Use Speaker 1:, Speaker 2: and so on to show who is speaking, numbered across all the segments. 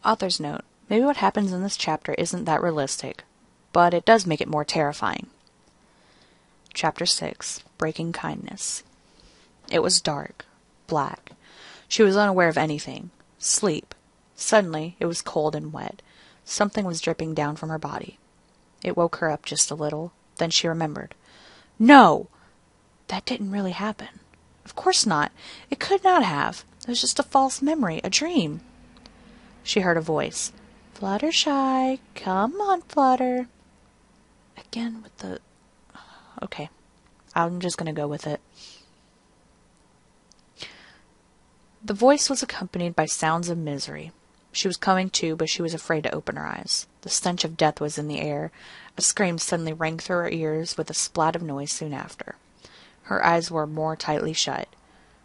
Speaker 1: Author's note: maybe what happens in this chapter isn't that realistic, but it does make it more terrifying. Chapter 6. Breaking Kindness. It was dark. Black. She was unaware of anything. Sleep. Suddenly, it was cold and wet. Something was dripping down from her body. It woke her up just a little. Then she remembered. No! That didn't really happen. Of course not. It could not have. It was just a false memory, a dream. She heard a voice. Fluttershy, come on, Flutter. Again with the... Okay, I'm just going to go with it. The voice was accompanied by sounds of misery. She was coming to, but she was afraid to open her eyes. The stench of death was in the air. A scream suddenly rang through her ears, with a splat of noise soon after. Her eyes were more tightly shut.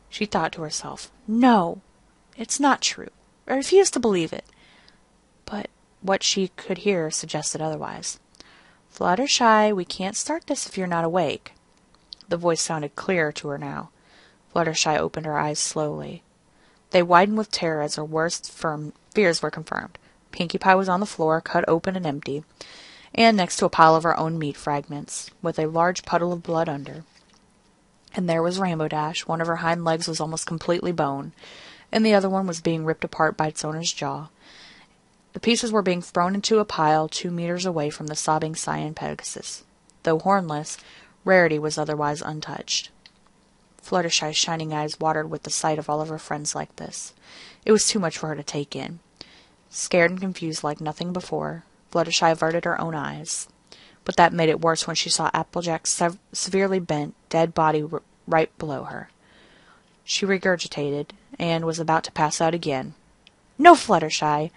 Speaker 1: She thought to herself, No, it's not true. I refuse to believe it. But what she could hear suggested otherwise. Fluttershy, we can't start this if you're not awake. The voice sounded clearer to her now. Fluttershy opened her eyes slowly. They widened with terror as her worst fears were confirmed. Pinkie Pie was on the floor, cut open and empty, and next to a pile of her own meat fragments, with a large puddle of blood under. And there was Rainbow Dash. One of her hind legs was almost completely bone, and the other one was being ripped apart by its owner's jaw. The pieces were being thrown into a pile 2 meters away from the sobbing Cyan Pegasus. Though hornless, Rarity was otherwise untouched. Fluttershy's shining eyes watered with the sight of all of her friends like this. It was too much for her to take in. Scared and confused like nothing before, Fluttershy averted her own eyes. But that made it worse when she saw Applejack's severely bent, dead body right below her. She regurgitated, and was about to pass out again. No, Fluttershy!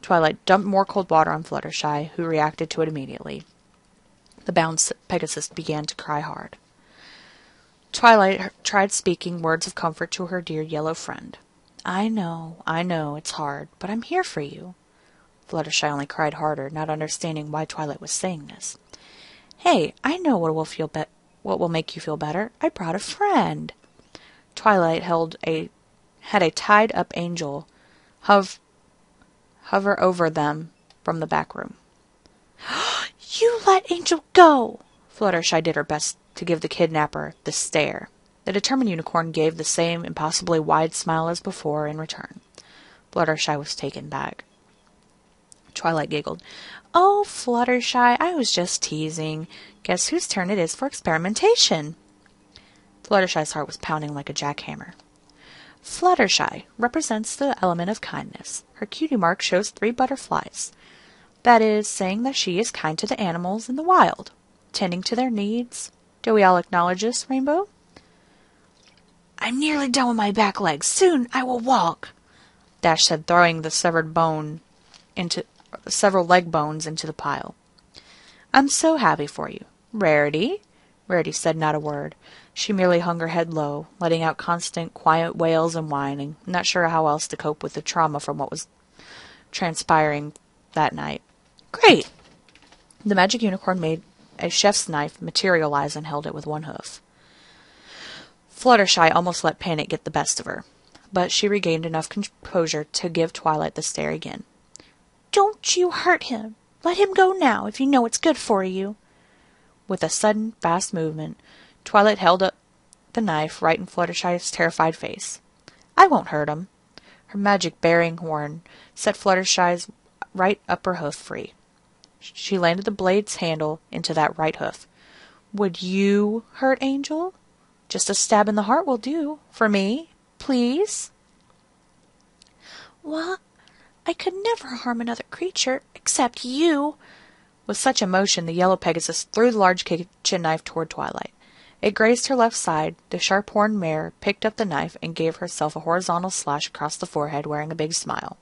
Speaker 1: Twilight dumped more cold water on Fluttershy, who reacted to it immediately. The bound Pegasus began to cry hard. Twilight tried speaking words of comfort to her dear yellow friend. I know, it's hard, but I'm here for you. Fluttershy only cried harder, not understanding why Twilight was saying this. Hey, I know what will make you feel better. I brought a friend. Twilight had a tied-up angel hover over them from the back room. You let Angel go! Fluttershy did her best to give the kidnapper the stare. The determined unicorn gave the same impossibly wide smile as before in return. Fluttershy was taken back. Twilight giggled. Oh, Fluttershy, I was just teasing. Guess whose turn it is for experimentation? Fluttershy's heart was pounding like a jackhammer. Fluttershy represents the element of kindness. Her cutie mark shows 3 butterflies. That is, saying that she is kind to the animals in the wild, tending to their needs. Do we all acknowledge this, Rainbow? I'm nearly done with my back legs. Soon I will walk, Dash said, throwing the several leg bones into the pile. I'm so happy for you. Rarity? Rarity said not a word. She merely hung her head low, letting out constant, quiet wails and whining, not sure how else to cope with the trauma from what was transpiring that night. Great! The magic unicorn made a chef's knife materialize and held it with one hoof. Fluttershy almost let panic get the best of her, but she regained enough composure to give Twilight the stare again. Don't you hurt him. Let him go now, if you know it's good for you. With a sudden, fast movement, Twilight held up the knife right in Fluttershy's terrified face. I won't hurt him. Her magic bearing horn set Fluttershy's right upper hoof free. She landed the blade's handle into that right hoof. Would you hurt Angel? Just a stab in the heart will do. For me, please. What? I could never harm another creature, except you. With such emotion, the yellow Pegasus threw the large kitchen knife toward Twilight. It grazed her left side. The sharp-horned mare picked up the knife and gave herself a horizontal slash across the forehead, wearing a big smile.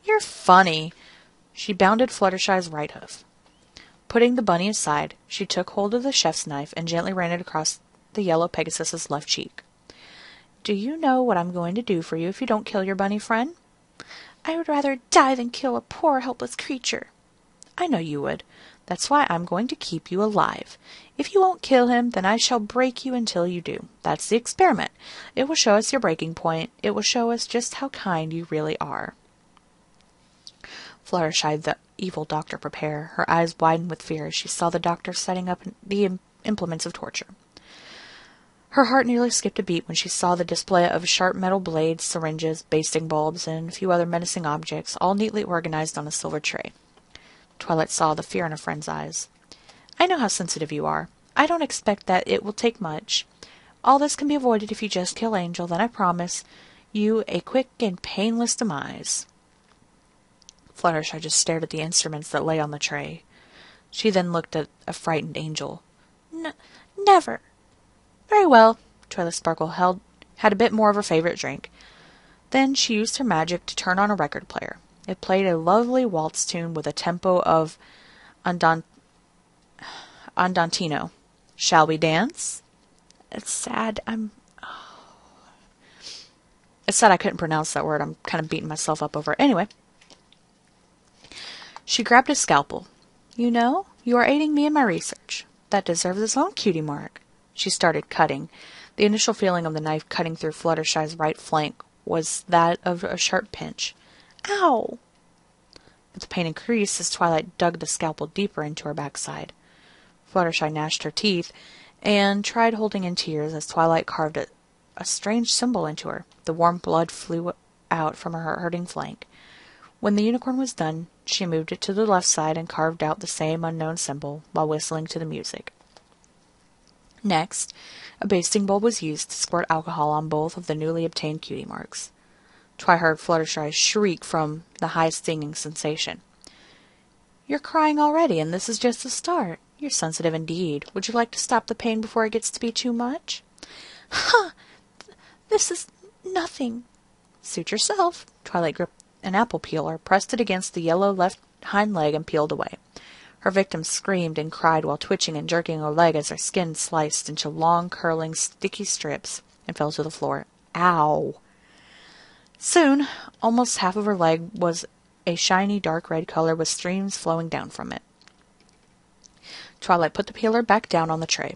Speaker 1: You're funny. She bounded Fluttershy's right hoof. Putting the bunny aside, she took hold of the chef's knife and gently ran it across the yellow Pegasus's left cheek. Do you know what I'm going to do for you if you don't kill your bunny friend? I would rather die than kill a poor, helpless creature. I know you would. That's why I'm going to keep you alive. If you won't kill him, then I shall break you until you do. That's the experiment. It will show us your breaking point. It will show us just how kind you really are. Fluttershy, the evil doctor, prepare. Her eyes widened with fear as she saw the doctor setting up the implements of torture. Her heart nearly skipped a beat when she saw the display of sharp metal blades, syringes, basting bulbs, and a few other menacing objects, all neatly organized on a silver tray. Twilight saw the fear in her friend's eyes. "I know how sensitive you are. I don't expect that it will take much. All this can be avoided if you just kill Angel, then I promise you a quick and painless demise." Fluttershy just stared at the instruments that lay on the tray. She then looked at a frightened Angel. Never." "Very well." Twilight Sparkle had a bit more of her favorite drink. Then she used her magic to turn on a record player. It played a lovely waltz tune with a tempo of Andantino. "Shall we dance?" It's sad. It's sad I couldn't pronounce that word. I'm kind of beating myself up over it. Anyway. She grabbed a scalpel. "You know, you are aiding me in my research. That deserves its own cutie mark." She started cutting. The initial feeling of the knife cutting through Fluttershy's right flank was that of a sharp pinch. "Ow!" But the pain increased as Twilight dug the scalpel deeper into her backside. Fluttershy gnashed her teeth and tried holding in tears as Twilight carved a strange symbol into her. The warm blood flew out from her hurting flank. When the unicorn was done, she moved it to the left side and carved out the same unknown symbol while whistling to the music. Next, a basting bulb was used to squirt alcohol on both of the newly obtained cutie marks. Twi heard Fluttershy shriek from the high stinging sensation. "You're crying already, and this is just the start. You're sensitive indeed. Would you like to stop the pain before it gets to be too much?" "Ha! This is nothing." "Suit yourself." Twilight gripped an apple peeler, pressed it against the yellow left hind leg, and peeled away. Her victim screamed and cried while twitching and jerking her leg as her skin sliced into long, curling, sticky strips and fell to the floor. Ow! Soon, almost half of her leg was a shiny dark red color with streams flowing down from it. Twilight put the peeler back down on the tray.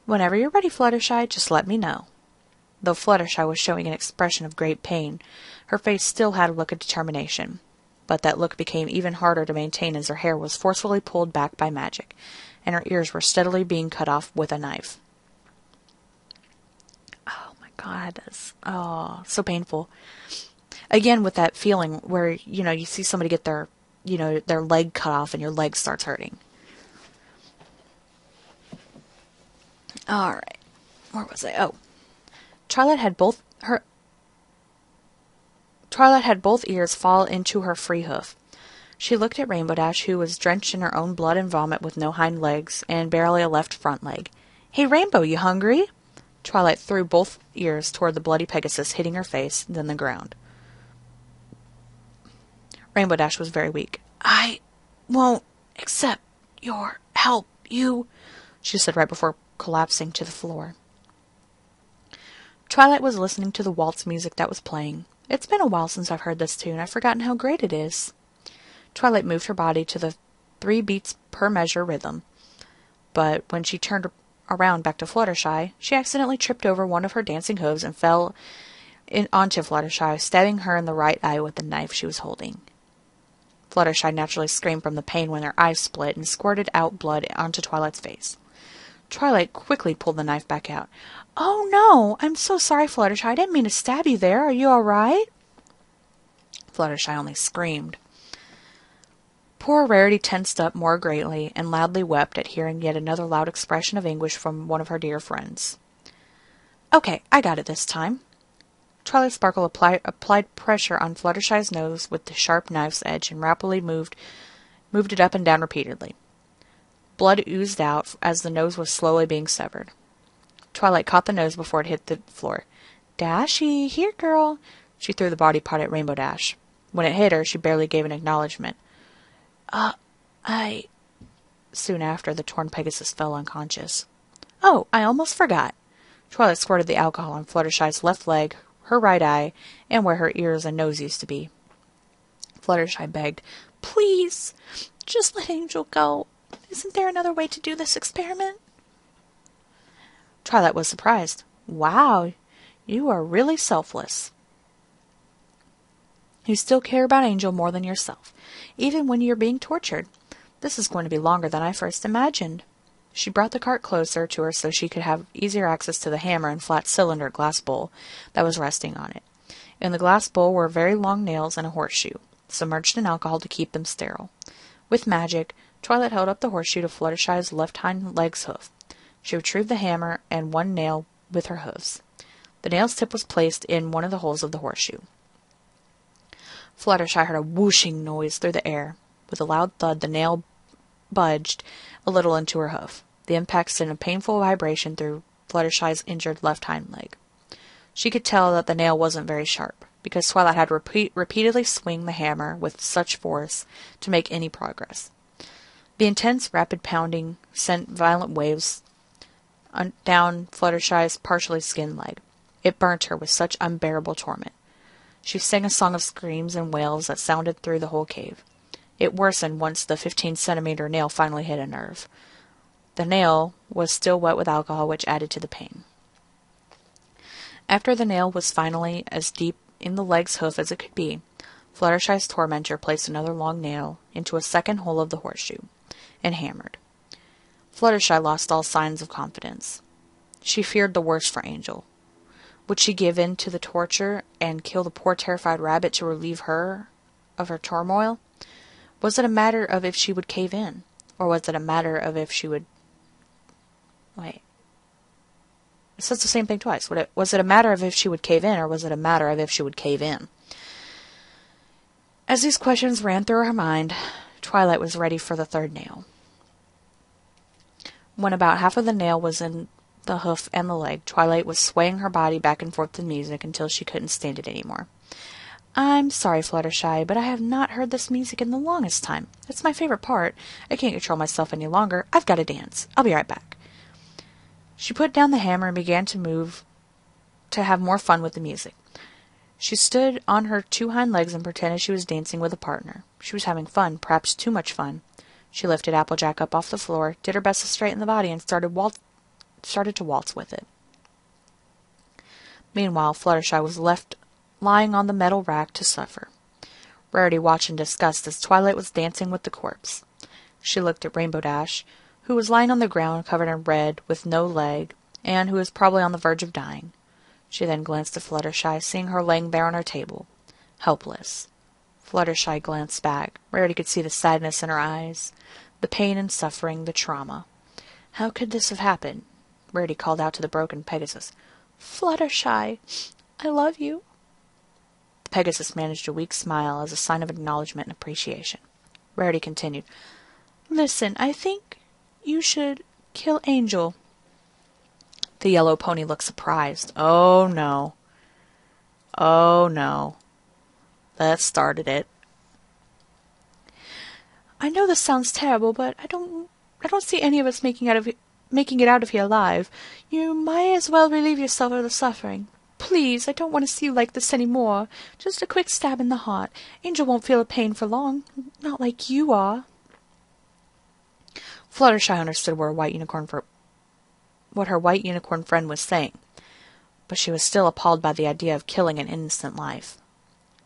Speaker 1: "Whenever you're ready, Fluttershy, just let me know." Though Fluttershy was showing an expression of great pain, her face still had a look of determination. But that look became even harder to maintain as her hair was forcefully pulled back by magic, and her ears were steadily being cut off with a knife. Oh my God, that's so painful. Again, with that feeling where, you see somebody get their leg cut off and your leg starts hurting. Alright. Where was I? Oh. Twilight had both ears fall into her free hoof. She looked at Rainbow Dash, who was drenched in her own blood and vomit with no hind legs and barely a left front leg. "Hey, Rainbow, you hungry?" Twilight threw both ears toward the bloody Pegasus, hitting her face, then the ground. Rainbow Dash was very weak. "I won't accept your help, she said right before collapsing to the floor. Twilight was listening to the waltz music that was playing. "It's been a while since I've heard this tune. I've forgotten how great it is." Twilight moved her body to the 3 beats per measure rhythm. But when she turned around back to Fluttershy, she accidentally tripped over one of her dancing hooves and fell onto Fluttershy, stabbing her in the right eye with the knife she was holding. Fluttershy naturally screamed from the pain when her eyes split and squirted out blood onto Twilight's face. Twilight quickly pulled the knife back out. "Oh, no! I'm so sorry, Fluttershy. I didn't mean to stab you there. Are you all right?" Fluttershy only screamed. Poor Rarity tensed up more greatly and loudly wept at hearing yet another loud expression of anguish from one of her dear friends. "Okay, I got it this time." Twilight Sparkle applied pressure on Fluttershy's nose with the sharp knife's edge and rapidly moved it up and down repeatedly. Blood oozed out as the nose was slowly being severed. Twilight caught the nose before it hit the floor. "Dashy, here, girl." She threw the body part at Rainbow Dash. When it hit her, she barely gave an acknowledgement. I... Soon after, the torn Pegasus fell unconscious. "Oh, I almost forgot." Twilight squirted the alcohol on Fluttershy's left leg, her right eye, and where her ears and nose used to be. Fluttershy begged, "Please, just let Angel go. Isn't there another way to do this experiment?" Twilight was surprised. "Wow, you are really selfless." You still care about Angel more than yourself, even when you're being tortured. This is going to be longer than I first imagined." She brought the cart closer to her so she could have easier access to the hammer and flat cylinder glass bowl that was resting on it. In the glass bowl were very long nails and a horseshoe, submerged in alcohol to keep them sterile. With magic, Twilight held up the horseshoe to Fluttershy's left hind leg's hoof. She retrieved the hammer and one nail with her hoofs. The nail's tip was placed in one of the holes of the horseshoe. Fluttershy heard a whooshing noise through the air. With a loud thud, the nail budged a little into her hoof. The impact sent a painful vibration through Fluttershy's injured left hind leg. She could tell that the nail wasn't very sharp, because Twilight had to repeatedly swing the hammer with such force to make any progress. The intense, rapid pounding sent violent waves down Fluttershy's partially skinned leg. It burnt her with such unbearable torment. She sang a song of screams and wails that sounded through the whole cave. It worsened once the 15-centimeter nail finally hit a nerve. The nail was still wet with alcohol, which added to the pain. After the nail was finally as deep in the leg's hoof as it could be, Fluttershy's tormentor placed another long nail into a second hole of the horseshoe, and hammered. Fluttershy lost all signs of confidence. She feared the worst for Angel. Would she give in to the torture and kill the poor terrified rabbit to relieve her of her turmoil? Was it a matter of if she would cave in? Or was it a matter of if she would... Wait. It says the same thing twice. Was it a matter of if she would cave in, or was it a matter of if she would cave in? As these questions ran through her mind, Twilight was ready for the third nail. When about half of the nail was in the hoof and the leg, Twilight was swaying her body back and forth to the music until she couldn't stand it anymore. "I'm sorry, Fluttershy, but I have not heard this music in the longest time. It's my favorite part. I can't control myself any longer. I've got to dance. I'll be right back." She put down the hammer and began to move to have more fun with the music. She stood on her two hind legs and pretended she was dancing with a partner. She was having fun, perhaps too much fun. She lifted Applejack up off the floor, did her best to straighten the body, and started to waltz with it. Meanwhile, Fluttershy was left lying on the metal rack to suffer. Rarity watched in disgust as Twilight was dancing with the corpse. She looked at Rainbow Dash, who was lying on the ground covered in red, with no leg, and who was probably on the verge of dying. She then glanced at Fluttershy, seeing her laying there on her table, helpless. Fluttershy glanced back. Rarity could see the sadness in her eyes, the pain and suffering, the trauma. How could this have happened? Rarity called out to the broken Pegasus, "Fluttershy, I love you." The Pegasus managed a weak smile as a sign of acknowledgement and appreciation. Rarity continued, "Listen, I think you should kill Angel." The yellow pony looked surprised. Oh no. Oh no. That started it. "I know this sounds terrible, but I don't see any of us making it out of here alive. You might as well relieve yourself of the suffering. Please, I don't want to see you like this any more. Just a quick stab in the heart. Angel won't feel a pain for long. Not like you are." Fluttershy understood what her white unicorn friend was saying, but she was still appalled by the idea of killing an innocent life.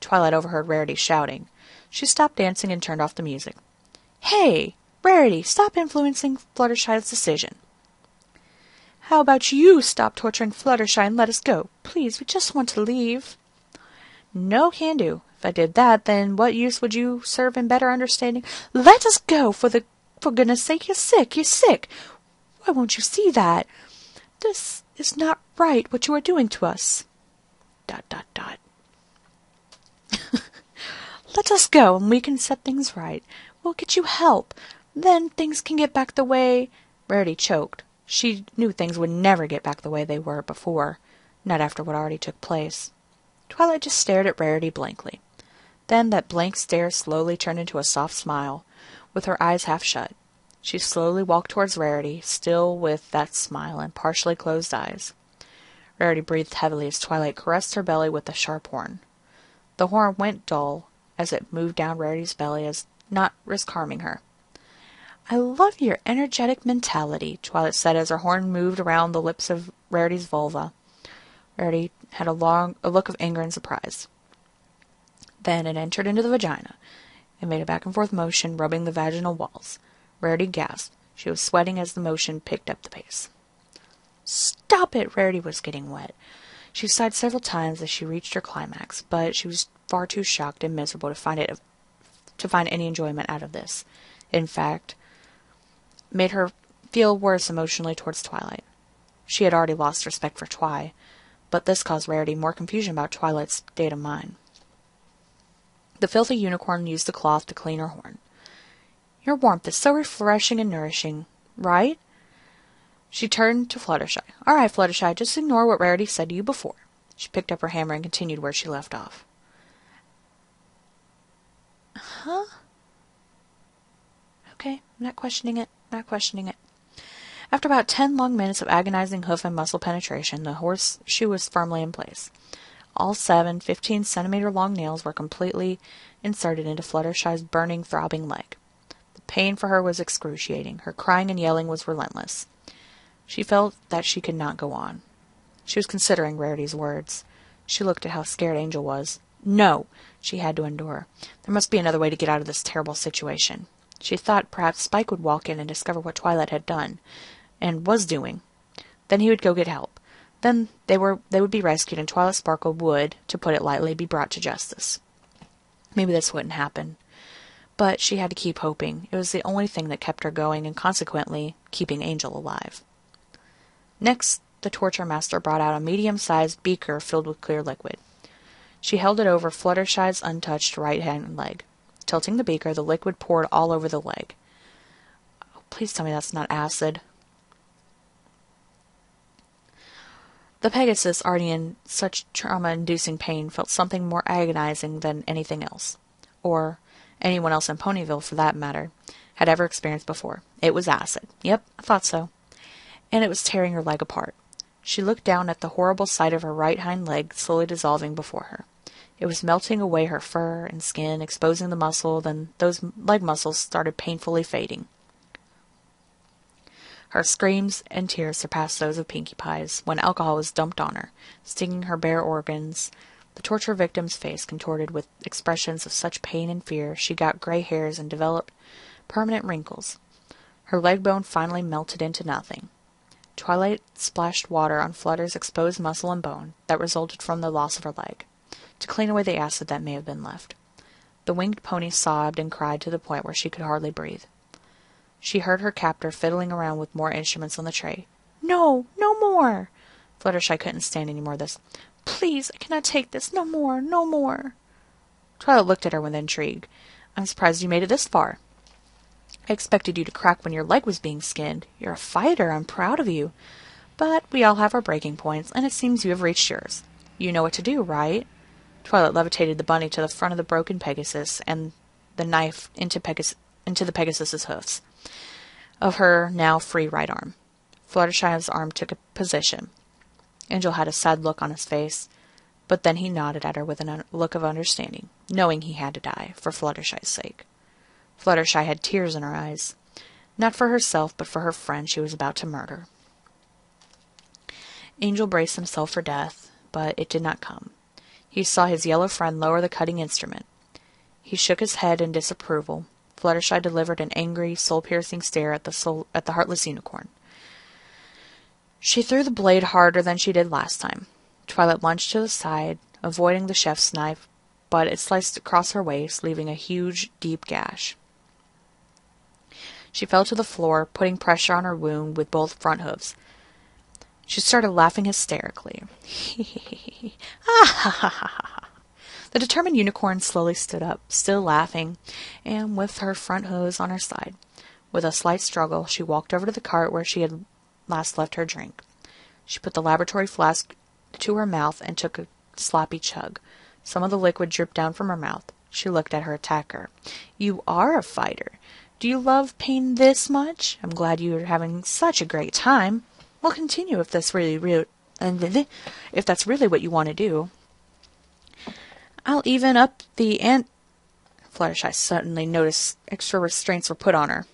Speaker 1: Twilight overheard Rarity shouting. She stopped dancing and turned off the music. "Hey, Rarity, stop influencing Fluttershy's decision." "How about you stop torturing Fluttershy and let us go? Please, we just want to leave." "No can do. If I did that, then what use would you serve in better understanding?" "Let us go, for goodness sake, you're sick, you're sick. Why won't you see that? This is not right, what you are doing to us. ... Let us go, and we can set things right. We'll get you help. Then things can get back the way..." Rarity choked. She knew things would never get back the way they were before, not after what already took place. Twilight just stared at Rarity blankly. Then that blank stare slowly turned into a soft smile, with her eyes half shut. She slowly walked towards Rarity, still with that smile and partially closed eyes. Rarity breathed heavily as Twilight caressed her belly with the sharp horn. The horn went dull as it moved down Rarity's belly as not risk harming her. "I love your energetic mentality," Twilight said as her horn moved around the lips of Rarity's vulva. Rarity had a look of anger and surprise. Then it entered into the vagina. It made a back-and-forth motion, rubbing the vaginal walls. Rarity gasped. She was sweating as the motion picked up the pace. "Stop it!" Rarity was getting wet. She sighed several times as she reached her climax, but she was far too shocked and miserable to find any enjoyment out of this. In fact, it made her feel worse emotionally towards Twilight. She had already lost respect for Twi, but this caused Rarity more confusion about Twilight's state of mind. The filthy unicorn used the cloth to clean her horn. "Your warmth is so refreshing and nourishing, right?" She turned to Fluttershy. "All right, Fluttershy, just ignore what Rarity said to you before." She picked up her hammer and continued where she left off. "Huh? Okay, I'm not questioning it. After about 10 long minutes of agonizing hoof and muscle penetration, the horseshoe was firmly in place. All 7 15-centimeter long nails were completely inserted into Fluttershy's burning, throbbing leg. The pain for her was excruciating. Her crying and yelling was relentless. She felt that she could not go on. She was considering Rarity's words. She looked at how scared Angel was. No! She had to endure. There must be another way to get out of this terrible situation. She thought perhaps Spike would walk in and discover what Twilight had done, and was doing. Then he would go get help. Then they would be rescued, and Twilight Sparkle would, to put it lightly, be brought to justice. Maybe this wouldn't happen. But she had to keep hoping. It was the only thing that kept her going, and consequently, keeping Angel alive. Next, the torture master brought out a medium-sized beaker filled with clear liquid. She held it over Fluttershy's untouched right-hand leg. Tilting the beaker, the liquid poured all over the leg. Oh, please tell me that's not acid. The Pegasus, already in such trauma-inducing pain, felt something more agonizing than anything else, or anyone else in Ponyville, for that matter, had ever experienced before. It was acid. Yep, I thought so. And it was tearing her leg apart. She looked down at the horrible sight of her right hind leg slowly dissolving before her. It was melting away her fur and skin, exposing the muscle, then those leg muscles started painfully fading. Her screams and tears surpassed those of Pinkie Pie's when alcohol was dumped on her, stinging her bare organs. The torture victim's face contorted with expressions of such pain and fear, she got gray hairs and developed permanent wrinkles. Her leg bone finally melted into nothing. Twilight splashed water on Flutter's exposed muscle and bone that resulted from the loss of her leg, to clean away the acid that may have been left. The winged pony sobbed and cried to the point where she could hardly breathe. She heard her captor fiddling around with more instruments on the tray. "No, no more!" Fluttershy couldn't stand any more of this. "Please, I cannot take this. No more, no more." Twilight looked at her with intrigue. "I'm surprised you made it this far. I expected you to crack when your leg was being skinned. You're a fighter. I'm proud of you. But we all have our breaking points, and it seems you have reached yours. You know what to do, right?" Twilight levitated the bunny to the front of the broken Pegasus, and the knife into the Pegasus's hoofs of her now free right arm. Fluttershy's arm took a position. Angel had a sad look on his face, but then he nodded at her with a look of understanding, knowing he had to die, for Fluttershy's sake. Fluttershy had tears in her eyes, not for herself, but for her friend she was about to murder. Angel braced himself for death, but it did not come. He saw his yellow friend lower the cutting instrument. He shook his head in disapproval. Fluttershy delivered an angry, soul-piercing stare at the heartless unicorn. She threw the blade harder than she did last time. Twilight lunged to the side, avoiding the chef's knife, but it sliced across her waist, leaving a huge, deep gash. She fell to the floor, putting pressure on her wound with both front hooves. She started laughing hysterically. Ah ha ha ha ha. The determined unicorn slowly stood up, still laughing, and with her front hooves on her side. With a slight struggle, she walked over to the cart where she had last left her drink. She put the laboratory flask to her mouth and took a sloppy chug. Some of the liquid dripped down from her mouth. She looked at her attacker. "You are a fighter. Do you love pain this much? I'm glad you are having such a great time. We'll continue if that's really what you want to do. I'll even up the Fluttershy suddenly noticed extra restraints were put on her,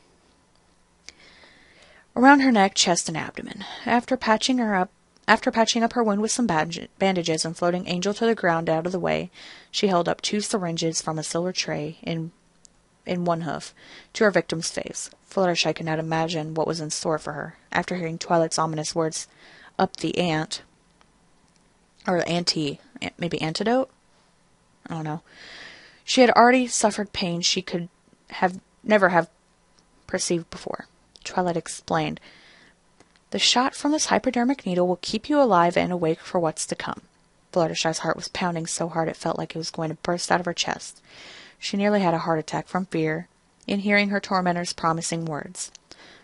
Speaker 1: around her neck, chest, and abdomen. After patching her up After patching up her wound with some bandages and floating Angel to the ground out of the way, she held up 2 syringes from a silver tray in one hoof to her victim's face. Fluttershy could not imagine what was in store for her. After hearing Twilight's ominous words, "up the ante," or maybe antidote? I don't know. She had already suffered pain she could never have perceived before. Twilight explained, "The shot from this hypodermic needle will keep you alive and awake for what's to come." Fluttershy's heart was pounding so hard it felt like it was going to burst out of her chest. She nearly had a heart attack from fear in hearing her tormentor's promising words.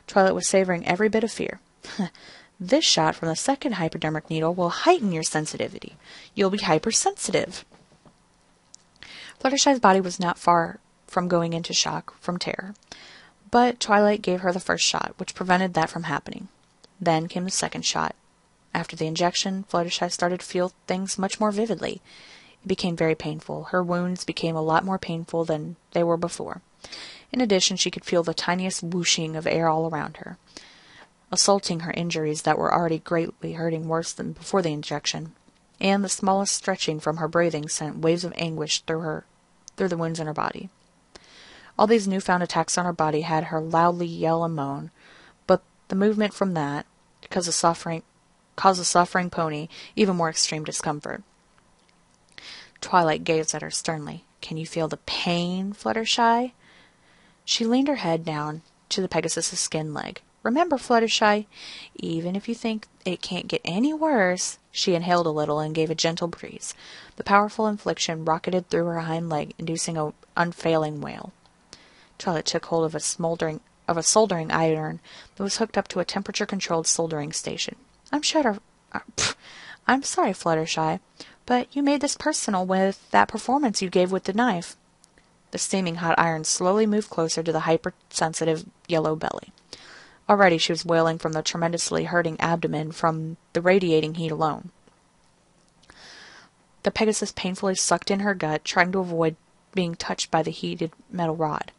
Speaker 1: Twilight was savoring every bit of fear. "This shot from the second hypodermic needle will heighten your sensitivity. You'll be hypersensitive." Fluttershy's body was not far from going into shock from terror, but Twilight gave her the first shot, which prevented that from happening. Then came the second shot. After the injection, Fluttershy started to feel things much more vividly. It became very painful. Her wounds became a lot more painful than they were before. In addition, she could feel the tiniest whooshing of air all around her, assaulting her injuries that were already greatly hurting worse than before the injection, and the smallest stretching from her breathing sent waves of anguish through the wounds in her body. All these newfound attacks on her body had her loudly yell and moan, but the movement from that caused the suffering pony even more extreme discomfort. Twilight gazed at her sternly. "Can you feel the pain, Fluttershy?" She leaned her head down to the Pegasus's skin leg. "Remember, Fluttershy, even if you think it can't get any worse—" She inhaled a little and gave a gentle breeze. The powerful infliction rocketed through her hind leg, inducing an unfailing wail. Twilight took hold of a soldering iron that was hooked up to a temperature-controlled soldering station. I'm sorry, Fluttershy, but you made this personal with that performance you gave with the knife." The steaming hot iron slowly moved closer to the hypersensitive yellow belly. Already she was wailing from the tremendously hurting abdomen from the radiating heat alone. The Pegasus painfully sucked in her gut, trying to avoid being touched by the heated metal rod.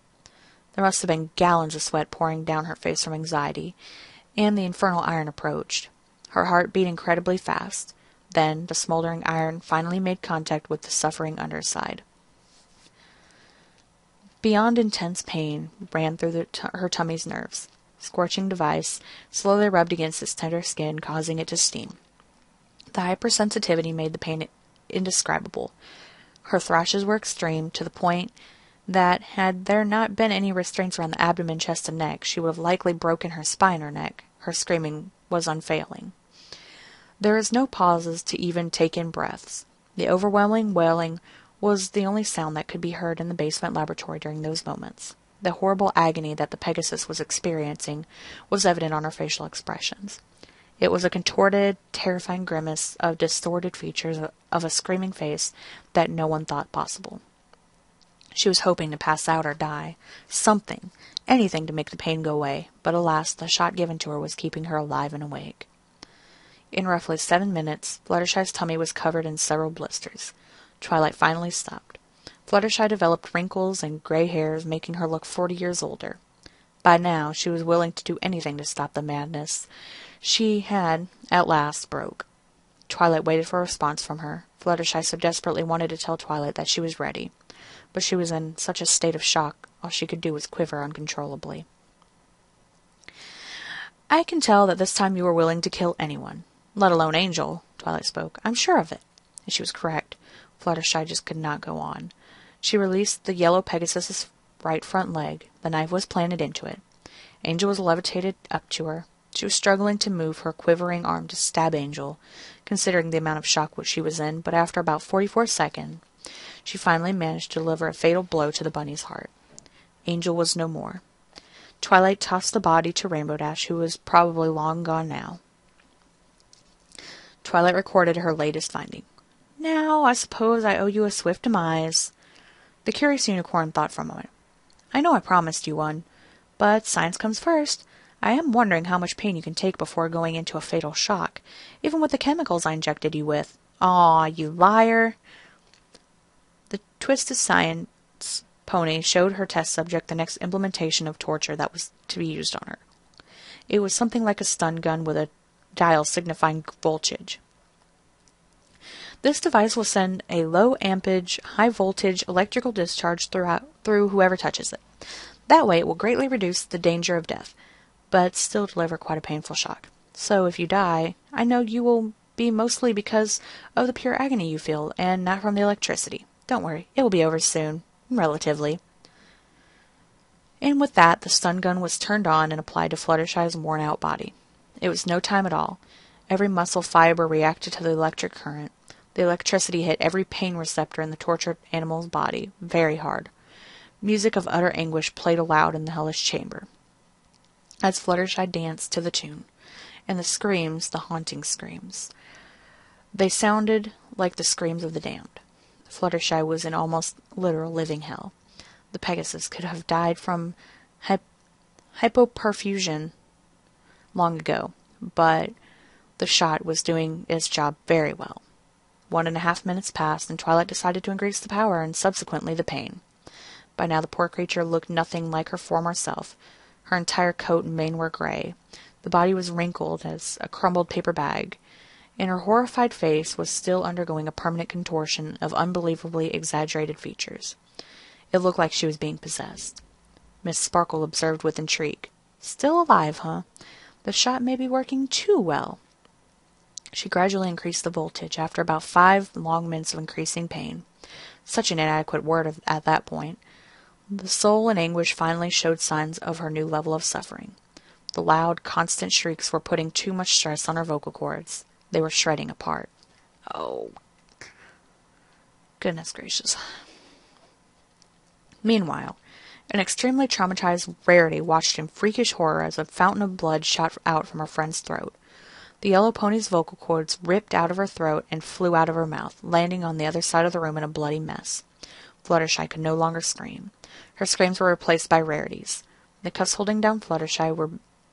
Speaker 1: There must have been gallons of sweat pouring down her face from anxiety, and the infernal iron approached. Her heart beat incredibly fast. Then the smoldering iron finally made contact with the suffering underside. Beyond intense pain ran through her tummy's nerves. Scorching device slowly rubbed against its tender skin, causing it to steam. The hypersensitivity made the pain indescribable. Her thrashes were extreme, to the point that, had there not been any restraints around the abdomen, chest, and neck, she would have likely broken her spine or neck. Her screaming was unfailing. There was no pauses to even take in breaths. The overwhelming wailing was the only sound that could be heard in the basement laboratory during those moments. The horrible agony that the Pegasus was experiencing was evident on her facial expressions. It was a contorted, terrifying grimace of distorted features of a screaming face that no one thought possible. She was hoping to pass out or die. Something, anything to make the pain go away, but alas, the shot given to her was keeping her alive and awake. In roughly 7 minutes, Fluttershy's tummy was covered in several blisters. Twilight finally stopped. Fluttershy developed wrinkles and gray hairs, making her look 40 years older. By now, she was willing to do anything to stop the madness. She had, at last, broke. Twilight waited for a response from her. Fluttershy so desperately wanted to tell Twilight that she was ready, but she was in such a state of shock, all she could do was quiver uncontrollably. "I can tell that this time you were willing to kill anyone, let alone Angel," Twilight spoke. "I'm sure of it." And she was correct. Fluttershy just could not go on. She released the yellow Pegasus's right front leg. The knife was planted into it. Angel was levitated up to her. She was struggling to move her quivering arm to stab Angel, considering the amount of shock which she was in, but after about 44 seconds, she finally managed to deliver a fatal blow to the bunny's heart. Angel was no more. Twilight tossed the body to Rainbow Dash, who was probably long gone now. Twilight recorded her latest finding. "Now, I suppose I owe you a swift demise." The curious unicorn thought for a moment. "I know I promised you one, but science comes first. I am wondering how much pain you can take before going into a fatal shock, even with the chemicals I injected you with." "Aw, you liar!" The twisted science pony showed her test subject the next implementation of torture that was to be used on her. It was something like a stun gun with a dial signifying voltage. This device will send a low ampage, high voltage electrical discharge through whoever touches it. That way it will greatly reduce the danger of death, but still deliver quite a painful shock. So if you die, I know you will be mostly because of the pure agony you feel, and not from the electricity. Don't worry, it will be over soon, relatively. And with that, the stun gun was turned on and applied to Fluttershy's worn-out body. It was no time at all. Every muscle fiber reacted to the electric current. The electricity hit every pain receptor in the tortured animal's body, very hard. Music of utter anguish played aloud in the hellish chamber, as Fluttershy danced to the tune, and the screams, the haunting screams. They sounded like the screams of the damned. Fluttershy was in almost literal living hell. The Pegasus could have died from hypoperfusion long ago, but the shot was doing its job very well. 1.5 minutes passed, and Twilight decided to increase the power and subsequently the pain. By now the poor creature looked nothing like her former self. Her entire coat and mane were gray. The body was wrinkled as a crumbled paper bag, and her horrified face was still undergoing a permanent contortion of unbelievably exaggerated features. It looked like she was being possessed. Miss Sparkle observed with intrigue. "Still alive, huh? The shot may be working too well." She gradually increased the voltage, after about 5 long minutes of increasing pain. Such an inadequate word at that point. The soul in anguish finally showed signs of her new level of suffering. The loud, constant shrieks were putting too much stress on her vocal cords. They were shredding apart. Oh, goodness gracious. Meanwhile, an extremely traumatized Rarity watched in freakish horror as a fountain of blood shot out from her friend's throat. The yellow pony's vocal cords ripped out of her throat and flew out of her mouth, landing on the other side of the room in a bloody mess. Fluttershy could no longer scream. Her screams were replaced by Rarity's. The cuffs holding down Fluttershy were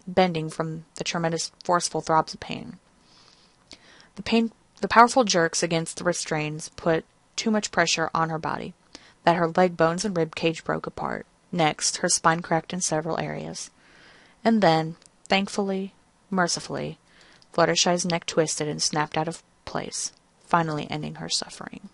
Speaker 1: bending from the tremendous, forceful throbs of pain. The powerful jerks against the restraints put too much pressure on her body, that her leg bones and rib cage broke apart. Next, her spine cracked in several areas. And then, thankfully, mercifully, Fluttershy's neck twisted and snapped out of place, finally ending her suffering.